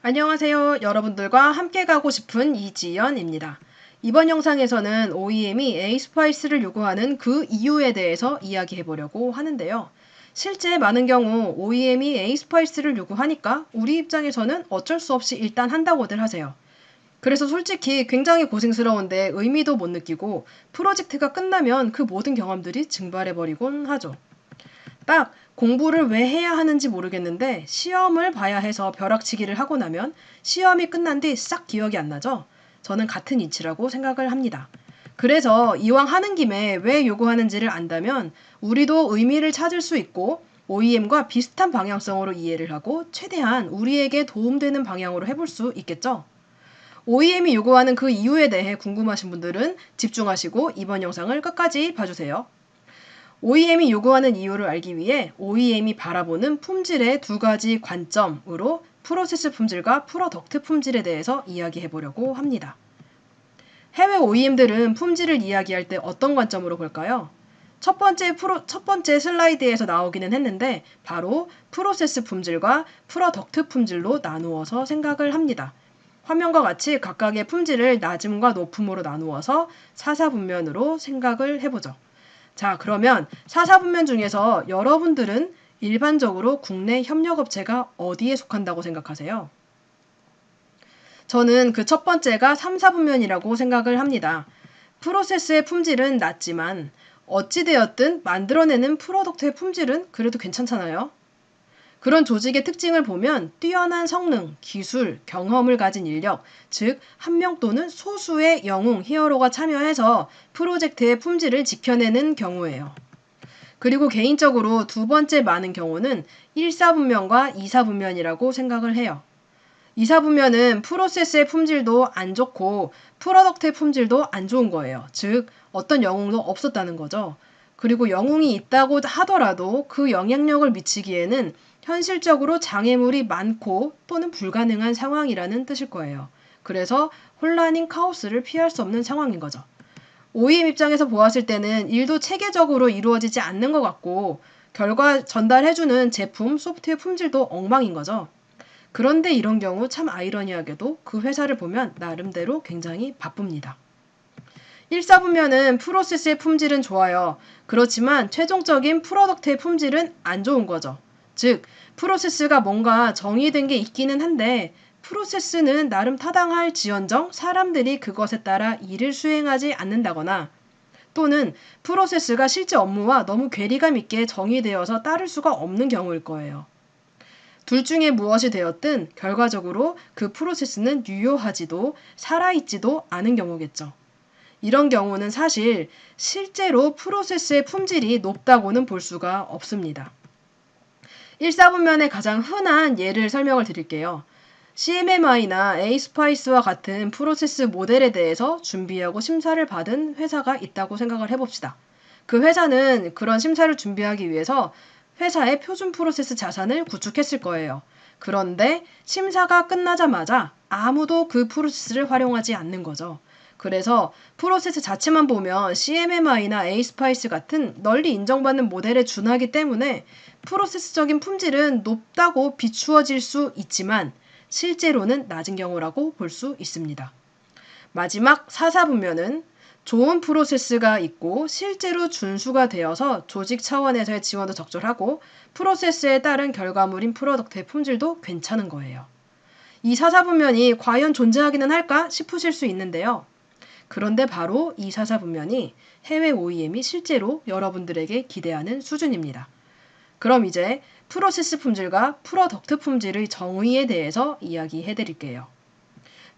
안녕하세요. 여러분들과 함께 가고 싶은 이지연입니다. 이번 영상에서는 OEM이 에이스파이스를 요구하는 그 이유에 대해서 이야기해 보려고 하는데요. 실제 많은 경우 OEM이 에이스파이스를 요구하니까 우리 입장에서는 어쩔 수 없이 일단 한다고들 하세요. 그래서 솔직히 굉장히 고생스러운데 의미도 못 느끼고 프로젝트가 끝나면 그 모든 경험들이 증발해버리곤 하죠. 딱 공부를 왜 해야 하는지 모르겠는데 시험을 봐야 해서 벼락치기를 하고 나면 시험이 끝난 뒤 싹 기억이 안 나죠? 저는 같은 이치라고 생각을 합니다. 그래서 이왕 하는 김에 왜 요구하는지를 안다면 우리도 의미를 찾을 수 있고 OEM과 비슷한 방향성으로 이해를 하고 최대한 우리에게 도움되는 방향으로 해볼 수 있겠죠? OEM이 요구하는 그 이유에 대해 궁금하신 분들은 집중하시고 이번 영상을 끝까지 봐주세요. OEM이 요구하는 이유를 알기 위해 OEM이 바라보는 품질의 두 가지 관점으로 프로세스 품질과 프로덕트 품질에 대해서 이야기해 보려고 합니다. 해외 OEM들은 품질을 이야기할 때 어떤 관점으로 볼까요? 첫 번째 슬라이드에서 나오기는 했는데 바로 프로세스 품질과 프로덕트 품질로 나누어서 생각을 합니다. 화면과 같이 각각의 품질을 낮음과 높음으로 나누어서 사사분면으로 생각을 해보죠. 자, 그러면 사사분면 중에서 여러분들은 일반적으로 국내 협력업체가 어디에 속한다고 생각하세요? 저는 그 첫 번째가 3, 4분면이라고 생각을 합니다. 프로세스의 품질은 낮지만 어찌되었든 만들어내는 프로덕트의 품질은 그래도 괜찮잖아요. 그런 조직의 특징을 보면 뛰어난 성능, 기술, 경험을 가진 인력, 즉 한 명 또는 소수의 영웅, 히어로가 참여해서 프로젝트의 품질을 지켜내는 경우예요. 그리고 개인적으로 두 번째 많은 경우는 1사분면과 2사분면이라고 생각을 해요. 2사분면은 프로세스의 품질도 안 좋고 프로덕트의 품질도 안 좋은 거예요. 즉 어떤 영웅도 없었다는 거죠. 그리고 영웅이 있다고 하더라도 그 영향력을 미치기에는 현실적으로 장애물이 많고 또는 불가능한 상황이라는 뜻일 거예요. 그래서 혼란인 카오스를 피할 수 없는 상황인 거죠. OEM 입장에서 보았을 때는 일도 체계적으로 이루어지지 않는 것 같고 결과 전달해주는 제품, 소프트웨어 품질도 엉망인 거죠. 그런데 이런 경우 참 아이러니하게도 그 회사를 보면 나름대로 굉장히 바쁩니다. 1사분면은 프로세스의 품질은 좋아요. 그렇지만 최종적인 프로덕트의 품질은 안 좋은 거죠. 즉, 프로세스가 뭔가 정의된 게 있기는 한데 프로세스는 나름 타당할 지언정 사람들이 그것에 따라 일을 수행하지 않는다거나 또는 프로세스가 실제 업무와 너무 괴리감 있게 정의되어서 따를 수가 없는 경우일 거예요. 둘 중에 무엇이 되었든 결과적으로 그 프로세스는 유효하지도 살아있지도 않은 경우겠죠. 이런 경우는 사실 실제로 프로세스의 품질이 높다고는 볼 수가 없습니다. 1사분면의 가장 흔한 예를 설명을 드릴게요. CMMI나 에이스파이스와 같은 프로세스 모델에 대해서 준비하고 심사를 받은 회사가 있다고 생각을 해봅시다. 그 회사는 그런 심사를 준비하기 위해서 회사의 표준 프로세스 자산을 구축했을 거예요. 그런데 심사가 끝나자마자 아무도 그 프로세스를 활용하지 않는 거죠. 그래서 프로세스 자체만 보면 CMMI나 에이스파이스 같은 널리 인정받는 모델에 준하기 때문에 프로세스적인 품질은 높다고 비추어질 수 있지만 실제로는 낮은 경우라고 볼 수 있습니다. 마지막 4사분면은 좋은 프로세스가 있고 실제로 준수가 되어서 조직 차원에서의 지원도 적절하고 프로세스에 따른 결과물인 프로덕트의 품질도 괜찮은 거예요. 이 4사분면이 과연 존재하기는 할까 싶으실 수 있는데요. 그런데 바로 이 4사분면이 해외 OEM이 실제로 여러분들에게 기대하는 수준입니다. 그럼 이제 프로세스 품질과 프로덕트 품질의 정의에 대해서 이야기해 드릴게요.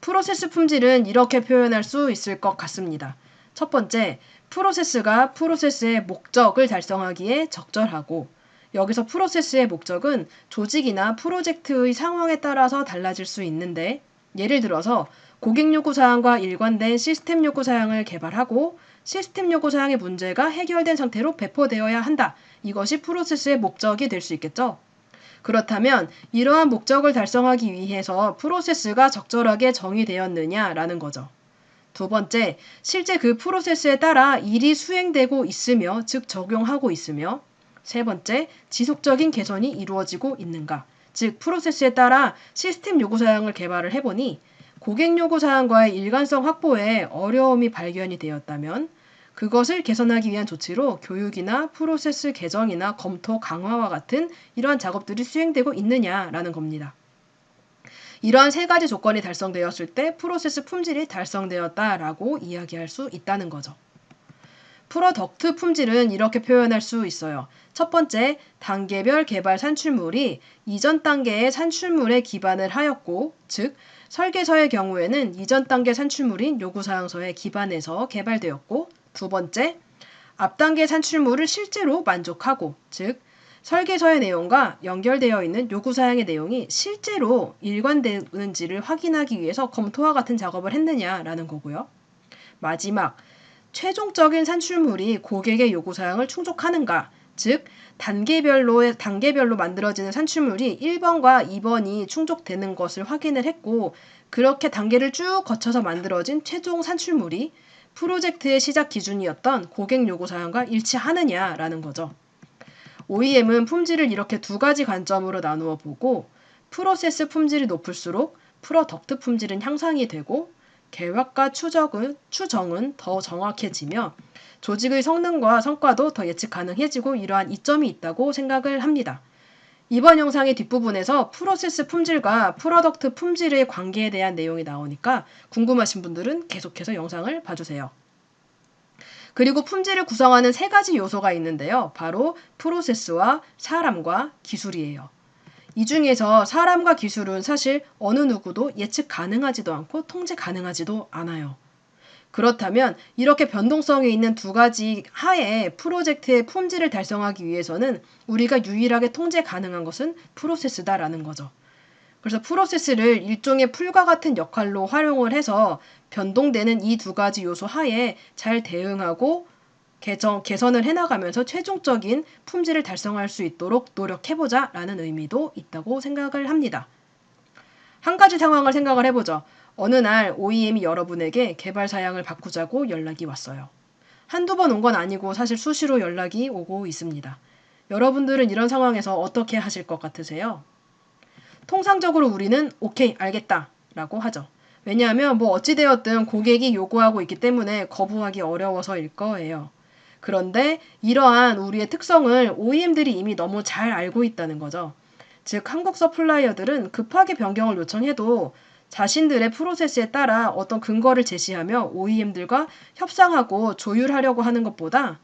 프로세스 품질은 이렇게 표현할 수 있을 것 같습니다. 첫 번째, 프로세스가 프로세스의 목적을 달성하기에 적절하고 여기서 프로세스의 목적은 조직이나 프로젝트의 상황에 따라서 달라질 수 있는데 예를 들어서 고객 요구 사항과 일관된 시스템 요구 사항을 개발하고 시스템 요구 사항의 문제가 해결된 상태로 배포되어야 한다. 이것이 프로세스의 목적이 될 수 있겠죠. 그렇다면 이러한 목적을 달성하기 위해서 프로세스가 적절하게 정의되었느냐라는 거죠. 두 번째, 실제 그 프로세스에 따라 일이 수행되고 있으며, 즉 적용하고 있으며 세 번째, 지속적인 개선이 이루어지고 있는가. 즉 프로세스에 따라 시스템 요구사항을 개발을 해보니 고객 요구사항과의 일관성 확보에 어려움이 발견이 되었다면 그것을 개선하기 위한 조치로 교육이나 프로세스 개정이나 검토 강화와 같은 이러한 작업들이 수행되고 있느냐라는 겁니다. 이러한 세 가지 조건이 달성되었을 때 프로세스 품질이 달성되었다라고 이야기할 수 있다는 거죠. 프로덕트 품질은 이렇게 표현할 수 있어요. 첫 번째, 단계별 개발 산출물이 이전 단계의 산출물에 기반을 하였고, 즉 설계서의 경우에는 이전 단계 산출물인 요구사항서에 기반해서 개발되었고, 두 번째, 앞 단계 산출물을 실제로 만족하고, 즉 설계서의 내용과 연결되어 있는 요구사항의 내용이 실제로 일관되는지를 확인하기 위해서 검토와 같은 작업을 했느냐라는 거고요. 마지막, 최종적인 산출물이 고객의 요구사항을 충족하는가, 즉 단계별로 만들어지는 산출물이 1번과 2번이 충족되는 것을 확인을 했고 그렇게 단계를 쭉 거쳐서 만들어진 최종 산출물이 프로젝트의 시작 기준이었던 고객 요구사항과 일치하느냐라는 거죠. OEM은 품질을 이렇게 두 가지 관점으로 나누어 보고 프로세스 품질이 높을수록 프로덕트 품질은 향상이 되고 계획과 추정은 더 정확해지며 조직의 성능과 성과도 더 예측 가능해지고 이러한 이점이 있다고 생각을 합니다. 이번 영상의 뒷부분에서 프로세스 품질과 프로덕트 품질의 관계에 대한 내용이 나오니까 궁금하신 분들은 계속해서 영상을 봐주세요. 그리고 품질을 구성하는 세 가지 요소가 있는데요. 바로 프로세스와 사람과 기술이에요. 이 중에서 사람과 기술은 사실 어느 누구도 예측 가능하지도 않고 통제 가능하지도 않아요. 그렇다면 이렇게 변동성이 있는 두 가지 하에 프로젝트의 품질을 달성하기 위해서는 우리가 유일하게 통제 가능한 것은 프로세스다라는 거죠. 그래서 프로세스를 일종의 풀과 같은 역할로 활용을 해서 변동되는 이 두 가지 요소 하에 잘 대응하고 개선을 해나가면서 최종적인 품질을 달성할 수 있도록 노력해보자라는 의미도 있다고 생각을 합니다. 한 가지 상황을 생각을 해보죠. 어느 날 OEM이 여러분에게 개발 사양을 바꾸자고 연락이 왔어요. 한두 번 온 건 아니고 사실 수시로 연락이 오고 있습니다. 여러분들은 이런 상황에서 어떻게 하실 것 같으세요? 통상적으로 우리는 오케이, 알겠다 라고 하죠. 왜냐하면 어찌되었든 고객이 요구하고 있기 때문에 거부하기 어려워서일 거예요. 그런데 이러한 우리의 특성을 OEM들이 이미 너무 잘 알고 있다는 거죠. 즉 한국 서플라이어들은 급하게 변경을 요청해도 자신들의 프로세스에 따라 어떤 근거를 제시하며 OEM들과 협상하고 조율하려고 하는 것보다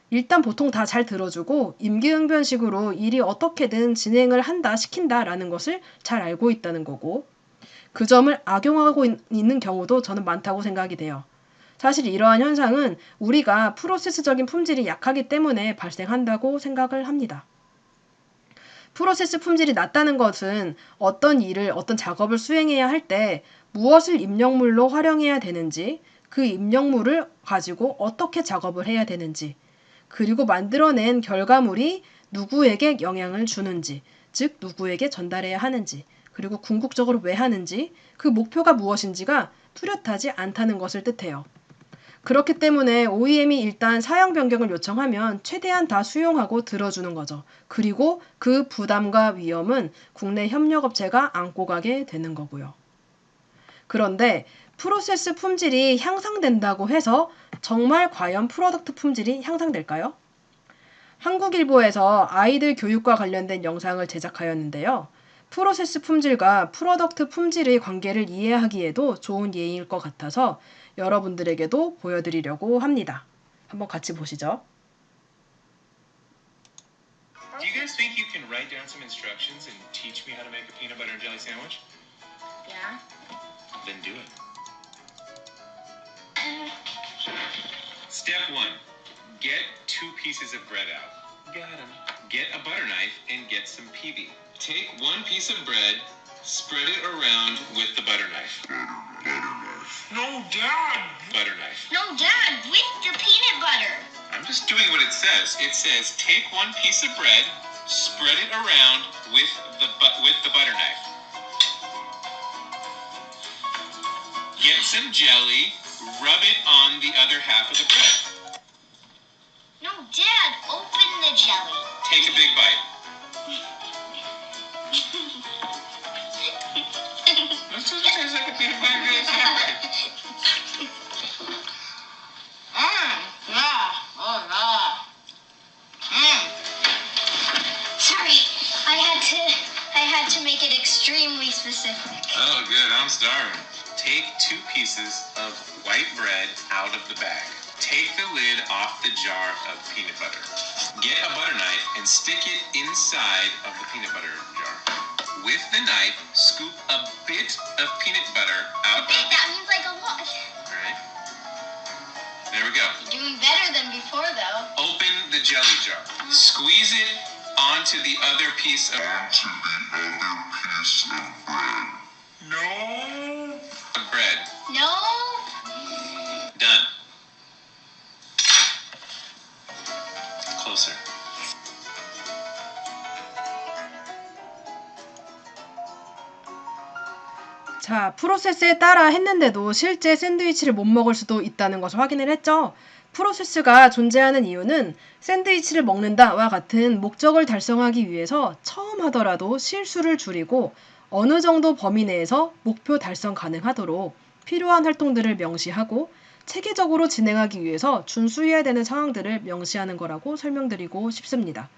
일단 보통 다 잘 들어주고 임기응변식으로 일이 어떻게든 진행을 시킨다라는 것을 잘 알고 있다는 거고 그 점을 악용하고 있는 경우도 저는 많다고 생각이 돼요. 사실 이러한 현상은 우리가 프로세스적인 품질이 약하기 때문에 발생한다고 생각을 합니다. 프로세스 품질이 낮다는 것은 어떤 일을, 어떤 작업을 수행해야 할 때 무엇을 입력물로 활용해야 되는지, 그 입력물을 가지고 어떻게 작업을 해야 되는지, 그리고 만들어낸 결과물이 누구에게 영향을 주는지, 즉 누구에게 전달해야 하는지, 그리고 궁극적으로 왜 하는지, 그 목표가 무엇인지가 뚜렷하지 않다는 것을 뜻해요. 그렇기 때문에 OEM이 일단 사양 변경을 요청하면 최대한 다 수용하고 들어주는 거죠. 그리고 그 부담과 위험은 국내 협력업체가 안고 가게 되는 거고요. 그런데 프로세스 품질이 향상된다고 해서 정말 과연 프로덕트 품질이 향상될까요? 한국일보에서 아이들 교육과 관련된 영상을 제작하였는데요. 프로세스 품질과 프로덕트 품질의 관계를 이해하기에도 좋은 예일 것 같아서 여러분들에게도 보여드리려고 합니다. 한번 같이 보시죠. Do you guys think you can write down some instructions and teach me how to make a peanut butter and jelly sandwich? Yeah. Then do it. Step 1. Get 2 pieces of bread out. Got 'em. Get a butter knife and get some PB. Take 1 piece of bread, spread it around with the butter knife. No, Dad. Butter knife. No, Dad. With your peanut butter. I'm just doing what it says. It says take 1 piece of bread, spread it around with the butter knife. Get some jelly, rub it on the other half of the bread. No, Dad. Open the jelly. Take a big bite. get extremely specific. Oh, good. I'm starving. Take 2 pieces of white bread out of the bag. Take the lid off the jar of peanut butter. Get a butter knife and stick it inside of the peanut butter jar. With the knife, scoop a bit of peanut butter out Okay, of that means like a lot. Alright. There we go. You're doing better than before, though. Open the jelly jar. Squeeze it onto the other piece of bread. No. Done. Closer. 자, 프로세스에 따라 했는데도 실제 샌드위치를 못 먹을 수도 있다는 것을 확인을 했죠. 프로세스가 존재하는 이유는 샌드위치를 먹는다와 같은 목적을 달성하기 위해서 처음 하더라도 실수를 줄이고 어느 정도 범위 내에서 목표 달성 가능하도록 필요한 활동들을 명시하고 체계적으로 진행하기 위해서 준수해야 되는 상황들을 명시하는 거라고 설명드리고 싶습니다.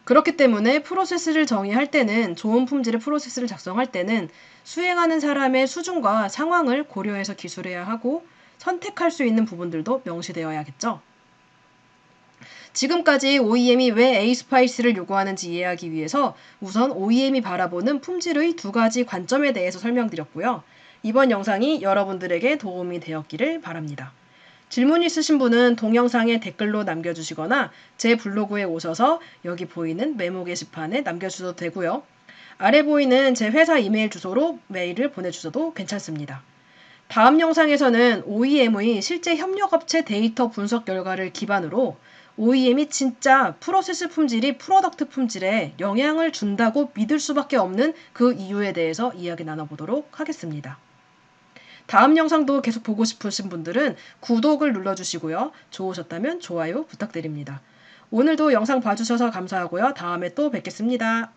그렇기 때문에 프로세스를 정의할 때는 좋은 품질의 프로세스를 작성할 때는 수행하는 사람의 수준과 상황을 고려해서 기술해야 하고 선택할 수 있는 부분들도 명시되어야겠죠. 지금까지 OEM이 왜 에이스파이스를 요구하는지 이해하기 위해서 우선 OEM이 바라보는 품질의 2가지 관점에 대해서 설명드렸고요. 이번 영상이 여러분들에게 도움이 되었기를 바랍니다. 질문 있으신 분은 동영상에 댓글로 남겨주시거나 제 블로그에 오셔서 여기 보이는 메모 게시판에 남겨주셔도 되고요. 아래 보이는 제 회사 이메일 주소로 메일을 보내주셔도 괜찮습니다. 다음 영상에서는 OEM의 실제 협력업체 데이터 분석 결과를 기반으로 OEM이 진짜 프로세스 품질이 프로덕트 품질에 영향을 준다고 믿을 수밖에 없는 그 이유에 대해서 이야기 나눠보도록 하겠습니다. 다음 영상도 계속 보고 싶으신 분들은 구독을 눌러주시고요. 좋으셨다면 좋아요 부탁드립니다. 오늘도 영상 봐주셔서 감사하고요. 다음에 또 뵙겠습니다.